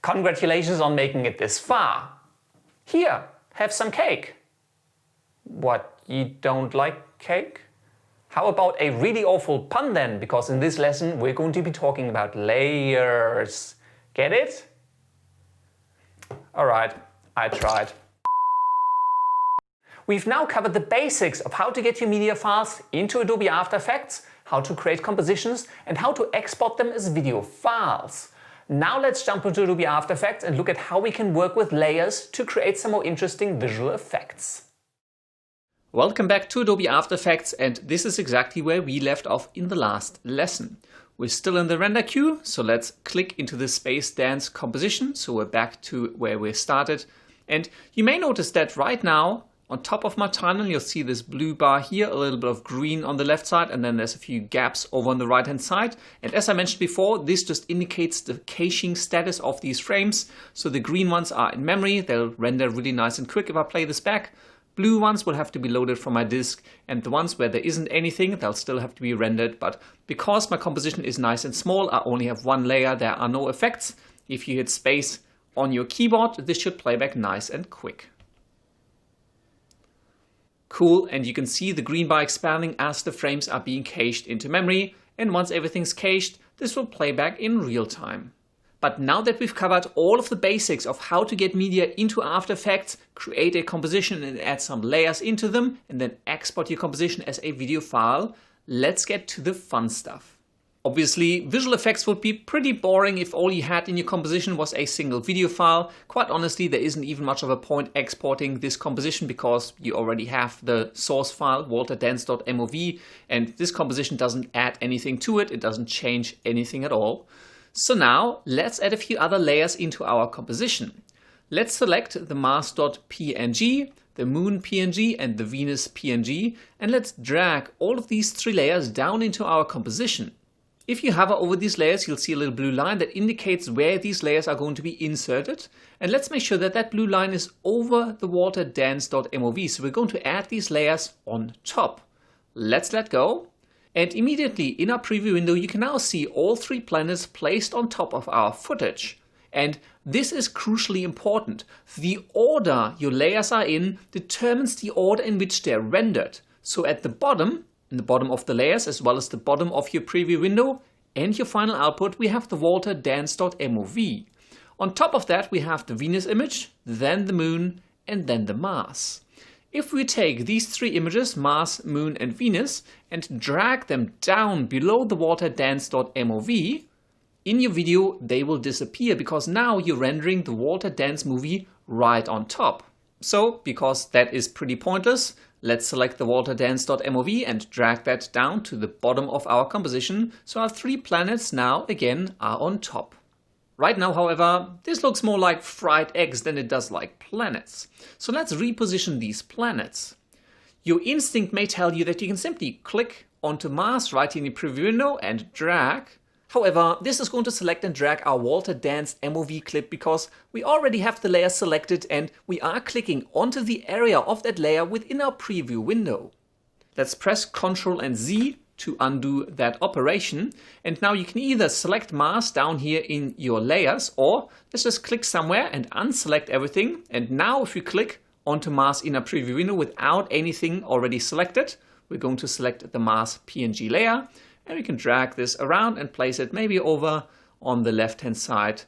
Congratulations on making it this far. Here, have some cake. What, you don't like cake? How about a really awful pun then, because in this lesson we're going to be talking about layers. Get it? Alright, I tried. We've now covered the basics of how to get your media files into Adobe After Effects, how to create compositions, and how to export them as video files. Now let's jump into Adobe After Effects and look at how we can work with layers to create some more interesting visual effects. Welcome back to Adobe After Effects, and this is exactly where we left off in the last lesson. We're still in the render queue, so let's click into the Space Dance composition. So we're back to where we started. And you may notice that right now, on top of my timeline, you'll see this blue bar here, a little bit of green on the left side, and then there's a few gaps over on the right hand side. And as I mentioned before, this just indicates the caching status of these frames. So the green ones are in memory, they'll render really nice and quick if I play this back. Blue ones will have to be loaded from my disk, and the ones where there isn't anything, they'll still have to be rendered. But because my composition is nice and small, I only have one layer, there are no effects. If you hit space on your keyboard, this should play back nice and quick. Cool, and you can see the green bar expanding as the frames are being cached into memory, and once everything's cached, this will play back in real time. But now that we've covered all of the basics of how to get media into After Effects, create a composition and add some layers into them, and then export your composition as a video file, let's get to the fun stuff. Obviously, visual effects would be pretty boring if all you had in your composition was a single video file. Quite honestly, there isn't even much of a point exporting this composition because you already have the source file, walterdance.mov, and this composition doesn't add anything to it, it doesn't change anything at all. So now, let's add a few other layers into our composition. Let's select the Mars.png, the Moon PNG, and the Venus PNG, and let's drag all of these three layers down into our composition. If you hover over these layers, you'll see a little blue line that indicates where these layers are going to be inserted. And let's make sure that that blue line is over the walterdance.mov. So we're going to add these layers on top. Let's let go. And immediately in our preview window, you can now see all three planets placed on top of our footage. And this is crucially important. The order your layers are in determines the order in which they're rendered. So at the bottom, in the bottom of the layers, as well as the bottom of your preview window and your final output, we have the walterdance.mov. On top of that, we have the Venus image, then the Moon, and then the Mars. If we take these three images, Mars, Moon, and Venus, and drag them down below the walterdance.mov, in your video they will disappear because now you're rendering the Walter Dance movie right on top. So, because that is pretty pointless, let's select the walterdance.mov and drag that down to the bottom of our composition, so our three planets now again are on top. Right now, however, this looks more like fried eggs than it does like planets. So let's reposition these planets. Your instinct may tell you that you can simply click onto Mars right in the preview window and drag. However, this is going to select and drag our Walter Dance MOV clip because we already have the layer selected and we are clicking onto the area of that layer within our preview window. Let's press Ctrl and Z to undo that operation. And now you can either select Mars down here in your layers, or let's just click somewhere and unselect everything. And now if you click onto Mars in a preview window without anything already selected, we're going to select the Mars PNG layer. And we can drag this around and place it maybe over on the left-hand side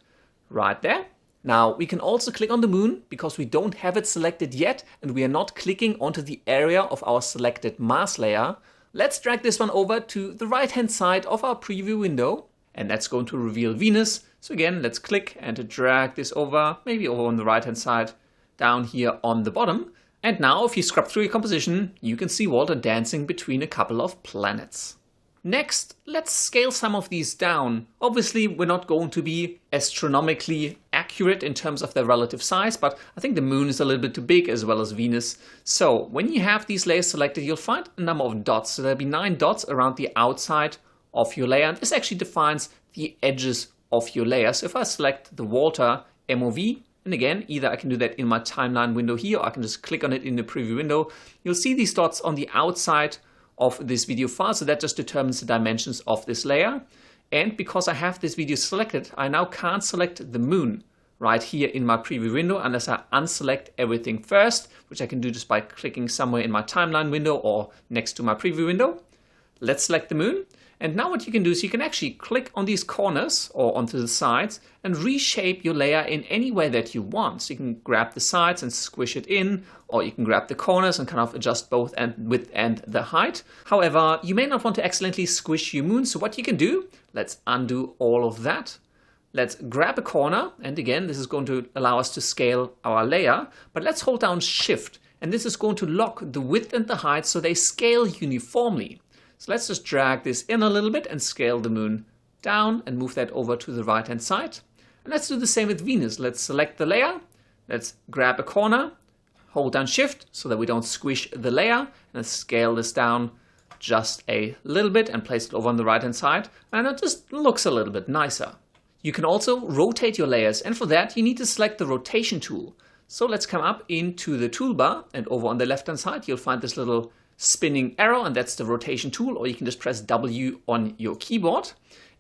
right there. Now we can also click on the Moon because we don't have it selected yet and we are not clicking onto the area of our selected Mars layer. Let's drag this one over to the right-hand side of our preview window, and that's going to reveal Venus. So again, let's click and drag this over, maybe over on the right-hand side, down here on the bottom. And now if you scrub through your composition, you can see Walter dancing between a couple of planets. Next, let's scale some of these down. Obviously, we're not going to be astronomically accurate in terms of their relative size, but I think the Moon is a little bit too big as well as Venus. So when you have these layers selected, you'll find a number of dots. So there'll be 9 dots around the outside of your layer. And this actually defines the edges of your layer. So if I select the Walter MOV, and again, either I can do that in my timeline window here, or I can just click on it in the preview window, you'll see these dots on the outside of this video file, so that just determines the dimensions of this layer. And because I have this video selected, I now can't select the Moon. right here in my preview window unless I unselect everything first, which I can do just by clicking somewhere in my timeline window or next to my preview window. Let's select the moon. And now what you can do is you can actually click on these corners or onto the sides and reshape your layer in any way that you want. So you can grab the sides and squish it in, or you can grab the corners and kind of adjust both the width and the height. However, you may not want to accidentally squish your moon. So what you can do, let's undo all of that. Let's grab a corner. And again, this is going to allow us to scale our layer. But let's hold down Shift. And this is going to lock the width and the height so they scale uniformly. So let's just drag this in a little bit and scale the moon down and move that over to the right hand side. And let's do the same with Venus. Let's select the layer. Let's grab a corner, hold down Shift so that we don't squish the layer. And let's scale this down just a little bit and place it over on the right hand side. And it just looks a little bit nicer. You can also rotate your layers. And for that, you need to select the rotation tool. So let's come up into the toolbar, and over on the left hand side, you'll find this little spinning arrow, and that's the rotation tool, or you can just press W on your keyboard.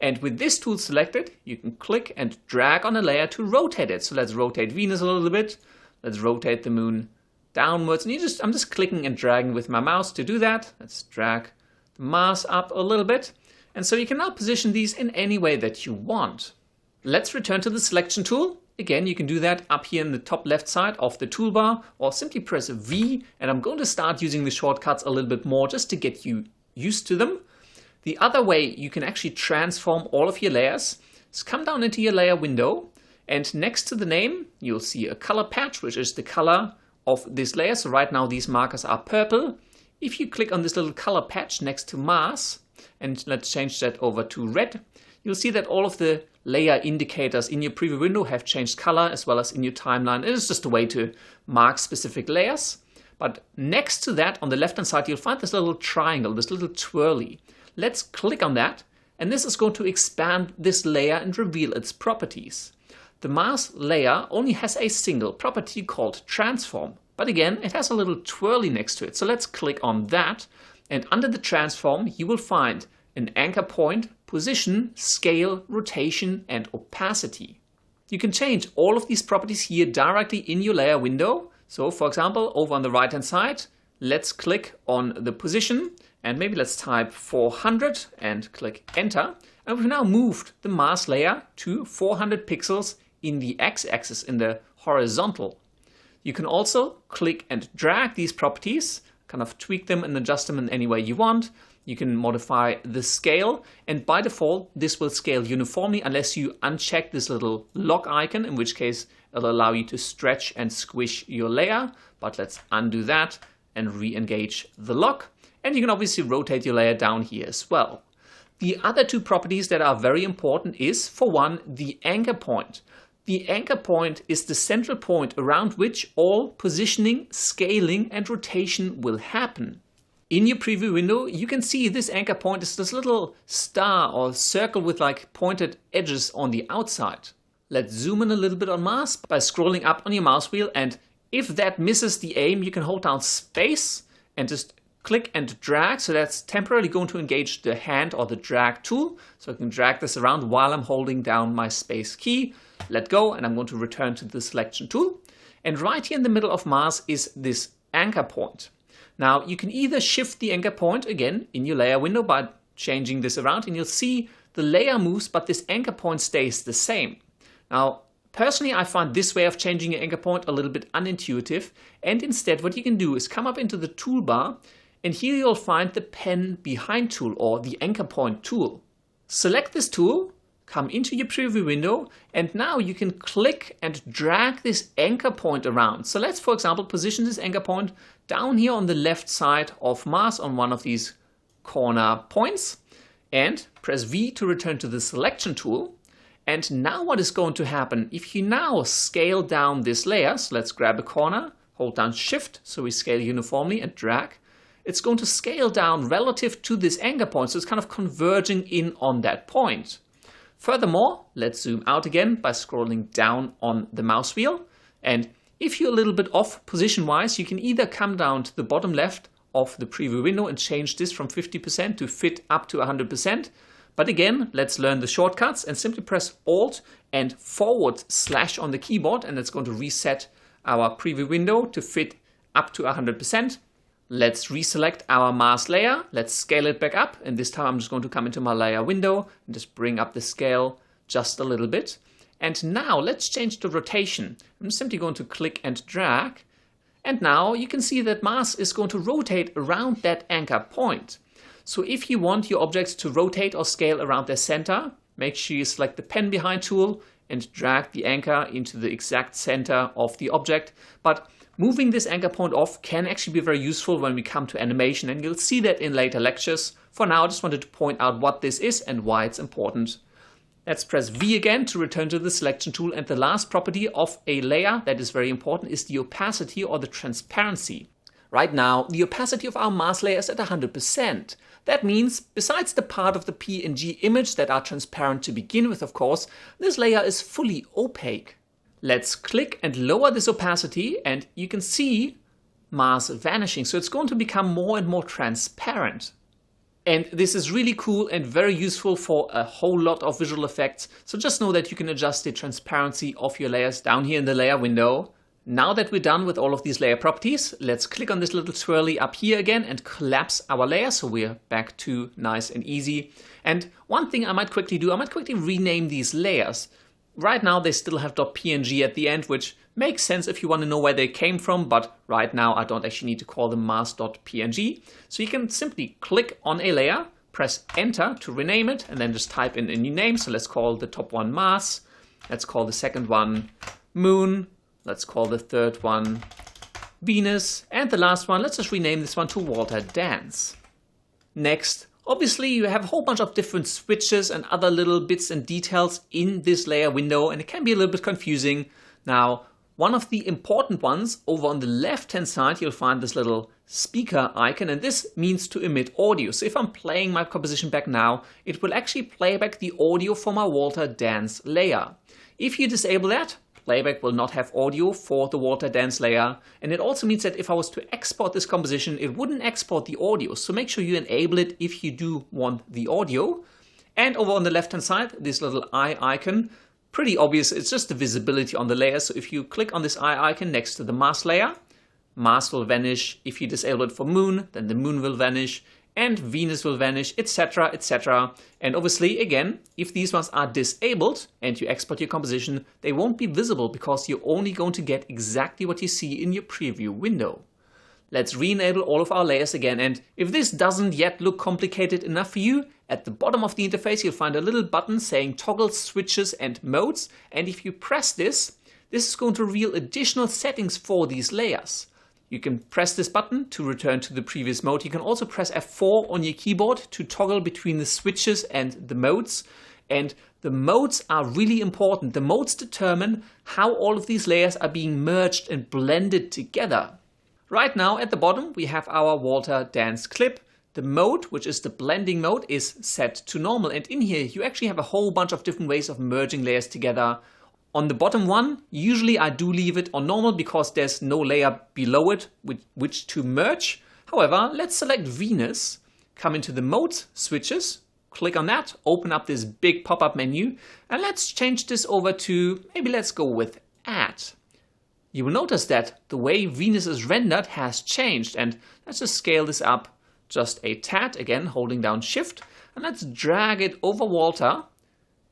And with this tool selected, you can click and drag on a layer to rotate it. So let's rotate Venus a little bit. Let's rotate the moon downwards. And I'm just clicking and dragging with my mouse to do that. Let's drag the Mars up a little bit. And so you can now position these in any way that you want. Let's return to the selection tool. Again, you can do that up here in the top left side of the toolbar, or simply press V. And I'm going to start using the shortcuts a little bit more just to get you used to them. The other way you can actually transform all of your layers is come down into your layer window, and next to the name, you'll see a color patch, which is the color of this layer. So right now these markers are purple. If you click on this little color patch next to Mars, and let's change that over to red, you'll see that all of the layer indicators in your preview window have changed color, as well as in your timeline. It is just a way to mark specific layers. But next to that, on the left-hand side, you'll find this little triangle, this little twirly. Let's click on that, and this is going to expand this layer and reveal its properties. The Mars layer only has a single property called transform, but again, it has a little twirly next to it. So let's click on that, and under the transform, you will find an anchor point, position, scale, rotation, and opacity. You can change all of these properties here directly in your layer window. So for example, over on the right hand side, let's click on the position, and maybe let's type 400 and click enter. And we've now moved the Mars layer to 400 pixels in the x-axis, in the horizontal. You can also click and drag these properties, kind of tweak them and adjust them in any way you want. You can modify the scale, and by default, this will scale uniformly unless you uncheck this little lock icon, in which case it'll allow you to stretch and squish your layer. But let's undo that and re-engage the lock. And you can obviously rotate your layer down here as well. The other two properties that are very important is, for one, the anchor point. The anchor point is the central point around which all positioning, scaling, and rotation will happen. In your preview window, you can see this anchor point is this little star or circle with like pointed edges on the outside. Let's zoom in a little bit on Mars by scrolling up on your mouse wheel, and if that misses the aim, you can hold down space and just click and drag. So that's temporarily going to engage the hand or the drag tool. So I can drag this around while I'm holding down my space key. Let go, and I'm going to return to the selection tool. And right here in the middle of Mars is this anchor point. Now you can either shift the anchor point again in your layer window by changing this around, and you'll see the layer moves, but this anchor point stays the same. Now, personally, I find this way of changing your anchor point a little bit unintuitive, and instead what you can do is come up into the toolbar, and here you'll find the pen behind tool, or the anchor point tool. Select this tool, come into your preview window, and now you can click and drag this anchor point around. So let's, for example, position this anchor point down here on the left side of Mars on one of these corner points, and press V to return to the selection tool. And now what is going to happen, if you now scale down this layer, so let's grab a corner, hold down Shift so we scale uniformly and drag, it's going to scale down relative to this anchor point, so it's kind of converging in on that point. Furthermore, let's zoom out again by scrolling down on the mouse wheel. And if you're a little bit off position-wise, you can either come down to the bottom left of the preview window and change this from 50% to fit up to 100%. But again, let's learn the shortcuts and simply press Alt and / on the keyboard, and it's going to reset our preview window to fit up to 100%. Let's reselect our mask layer. Let's scale it back up. And this time I'm just going to come into my layer window and just bring up the scale just a little bit. And now let's change the rotation. I'm simply going to click and drag. And now you can see that mask is going to rotate around that anchor point. So if you want your objects to rotate or scale around their center, make sure you select the pen behind tool and drag the anchor into the exact center of the object. But moving this anchor point off can actually be very useful when we come to animation, and you'll see that in later lectures. For now, I just wanted to point out what this is and why it's important. Let's press V again to return to the selection tool, and the last property of a layer that is very important is the opacity or the transparency. Right now, the opacity of our mask layer is at 100%. That means, besides the part of the PNG image that are transparent to begin with, of course, this layer is fully opaque. Let's click and lower this opacity, and you can see mask vanishing. So it's going to become more and more transparent. And this is really cool and very useful for a whole lot of visual effects. So just know that you can adjust the transparency of your layers down here in the layer window. Now that we're done with all of these layer properties, let's click on this little swirly up here again and collapse our layer. So we're back to nice and easy. And one thing I might quickly do, I might quickly rename these layers. Right now they still have .png at the end, which makes sense if you want to know where they came from, but right now I don't actually need to call them mask.png. So you can simply click on a layer, press enter to rename it, and then just type in a new name. So let's call the top one Mars, let's call the second one Moon, let's call the third one Venus, and the last one, let's just rename this one to Walter Dance. Next, obviously you have a whole bunch of different switches and other little bits and details in this layer window, and it can be a little bit confusing. Now, one of the important ones over on the left hand side, you'll find this little speaker icon, and this means to emit audio. So if I'm playing my composition back now, it will actually play back the audio from our Walter Dance layer. If you disable that, playback will not have audio for the Walter Dance layer, and it also means that if I was to export this composition, it wouldn't export the audio. So make sure you enable it if you do want the audio. And over on the left hand side, this little eye icon, pretty obvious, it's just the visibility on the layer. So if you click on this eye icon next to the mask layer, Mars will vanish. If you disable it for Moon, then the Moon will vanish, and Venus will vanish, etc., etc. And obviously, again, if these ones are disabled and you export your composition, they won't be visible because you're only going to get exactly what you see in your preview window. Let's re-enable all of our layers again, and if this doesn't yet look complicated enough for you, at the bottom of the interface you'll find a little button saying toggle switches and modes, and if you press this, this is going to reveal additional settings for these layers. You can press this button to return to the previous mode. You can also press F4 on your keyboard to toggle between the switches and the modes. And the modes are really important. The modes determine how all of these layers are being merged and blended together. Right now at the bottom we have our Walter Dance clip. The mode, which is the blending mode, is set to normal. And in here you actually have a whole bunch of different ways of merging layers together. On the bottom one, usually I do leave it on normal because there's no layer below it with which to merge. However, let's select Venus, come into the mode switches, click on that, open up this big pop-up menu, and let's change this over to, maybe let's go with Add. You will notice that the way Venus is rendered has changed, and let's just scale this up just a tad, again holding down Shift, and let's drag it over Walter.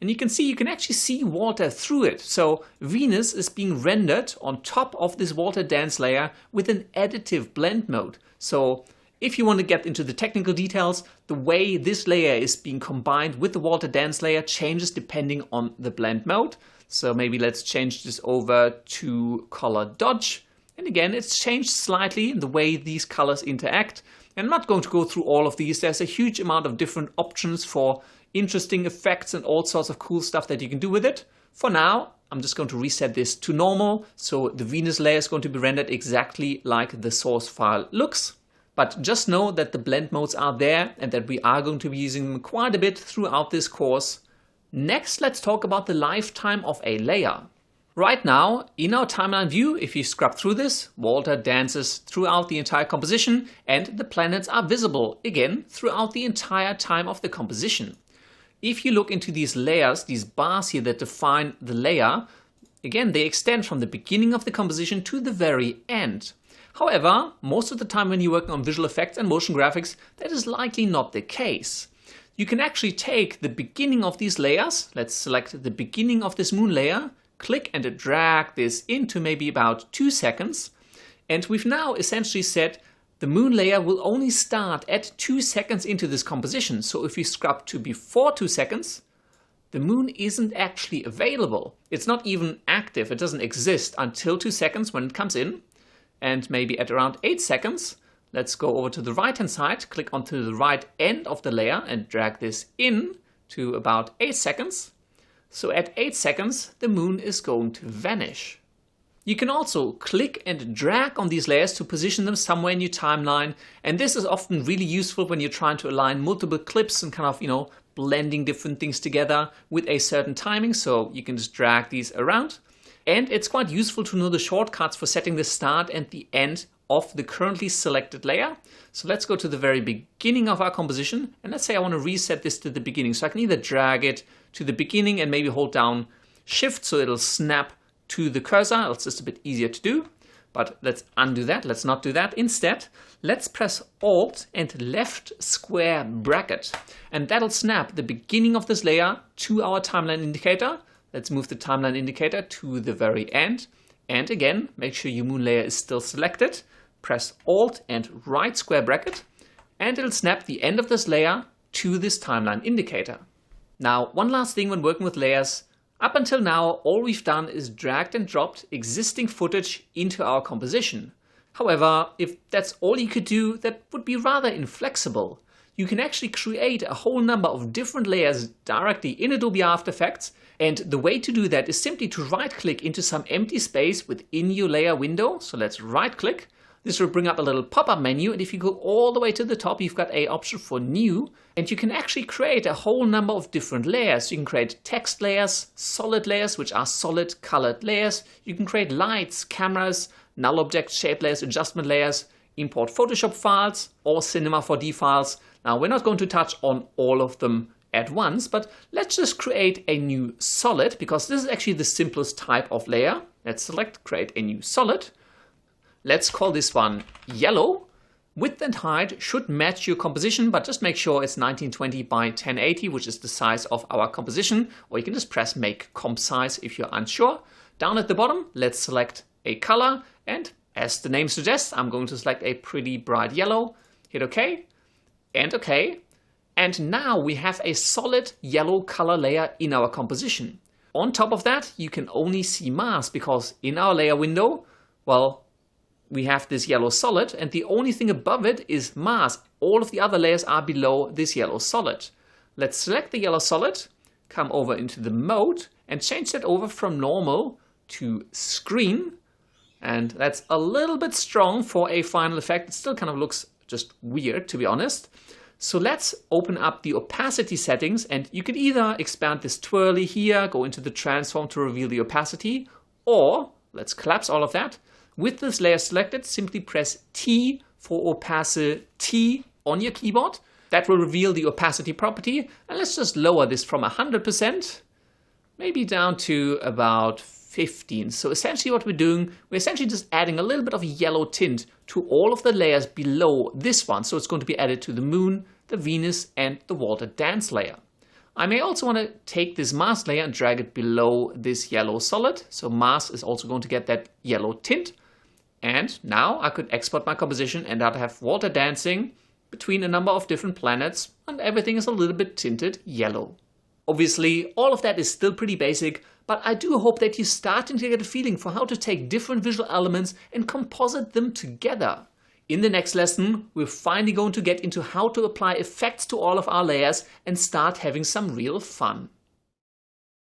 And you can actually see Walter through it. So Venus is being rendered on top of this Walter Dance layer with an additive blend mode. So if you want to get into the technical details, the way this layer is being combined with the Walter Dance layer changes depending on the blend mode. So maybe let's change this over to color dodge. And again, it's changed slightly in the way these colors interact. And I'm not going to go through all of these. There's a huge amount of different options for interesting effects and all sorts of cool stuff that you can do with it. For now, I'm just going to reset this to normal. So the Venus layer is going to be rendered exactly like the source file looks. But just know that the blend modes are there and that we are going to be using them quite a bit throughout this course. Next, let's talk about the lifetime of a layer. Right now, in our timeline view, if you scrub through this, Walter dances throughout the entire composition and the planets are visible again throughout the entire time of the composition. if you look into these layers, these bars here that define the layer, again, they extend from the beginning of the composition to the very end. However, most of the time when you're working on visual effects and motion graphics, that is likely not the case. You can actually take the beginning of these layers, let's select the beginning of this moon layer, click and drag this into maybe about 2 seconds. And we've now essentially said the moon layer will only start at 2 seconds into this composition. So if we scrub to before 2 seconds, the moon isn't actually available. It's not even active. It doesn't exist until 2 seconds when it comes in. And maybe at around 8 seconds, let's go over to the right hand side, click onto the right end of the layer and drag this in to about 8 seconds. So at 8 seconds, the moon is going to vanish. You can also click and drag on these layers to position them somewhere in your timeline. And this is often really useful when you're trying to align multiple clips and kind of, blending different things together with a certain timing. So you can just drag these around. And it's quite useful to know the shortcuts for setting the start and the end of the currently selected layer. So let's go to the very beginning of our composition. And let's say I want to reset this to the beginning. So I can either drag it to the beginning and maybe hold down Shift so it'll snap to the cursor. It's just a bit easier to do. But let's undo that. Let's not do that. Instead, let's press Alt and left square bracket. And that'll snap the beginning of this layer to our timeline indicator. Let's move the timeline indicator to the very end. And again, make sure your moon layer is still selected. Press Alt and right square bracket. And it'll snap the end of this layer to this timeline indicator. Now, one last thing when working with layers. Up until now, all we've done is dragged and dropped existing footage into our composition. However, if that's all you could do, that would be rather inflexible. You can actually create a whole number of different layers directly in Adobe After Effects. And the way to do that is simply to right-click into some empty space within your layer window. So let's right-click. This will bring up a little pop-up menu. And if you go all the way to the top, you've got an option for New. And you can actually create a whole number of different layers. You can create text layers, solid layers, which are solid colored layers. You can create lights, cameras, null object shape layers, adjustment layers, import Photoshop files or Cinema 4D files. Now, we're not going to touch on all of them at once, but let's just create a new solid because this is actually the simplest type of layer. Let's select create a new solid. Let's call this one yellow. Width and height should match your composition, but just make sure it's 1920 by 1080, which is the size of our composition, or you can just press make comp size if you're unsure. Down at the bottom, let's select a color, and as the name suggests, I'm going to select a pretty bright yellow. Hit OK, and OK. And now we have a solid yellow color layer in our composition. On top of that, you can only see mask because in our layer window, well, we have this yellow solid and the only thing above it is mask. All of the other layers are below this yellow solid. Let's select the yellow solid, come over into the mode and change that over from normal to screen. And that's a little bit strong for a final effect. It still kind of looks just weird, to be honest. So let's open up the opacity settings and you can either expand this twirly here, go into the transform to reveal the opacity, or let's collapse all of that. With this layer selected, simply press T for opacity on your keyboard. That will reveal the opacity property. And let's just lower this from 100%, maybe down to about 15. So essentially what we're doing, we're essentially just adding a little bit of a yellow tint to all of the layers below this one. So it's going to be added to the moon, the Venus, and the water dance layer. I may also want to take this mask layer and drag it below this yellow solid. So mask is also going to get that yellow tint. And now I could export my composition and I'd have water dancing between a number of different planets and everything is a little bit tinted yellow. Obviously, all of that is still pretty basic, but I do hope that you're starting to get a feeling for how to take different visual elements and composite them together. In the next lesson, we're finally going to get into how to apply effects to all of our layers and start having some real fun.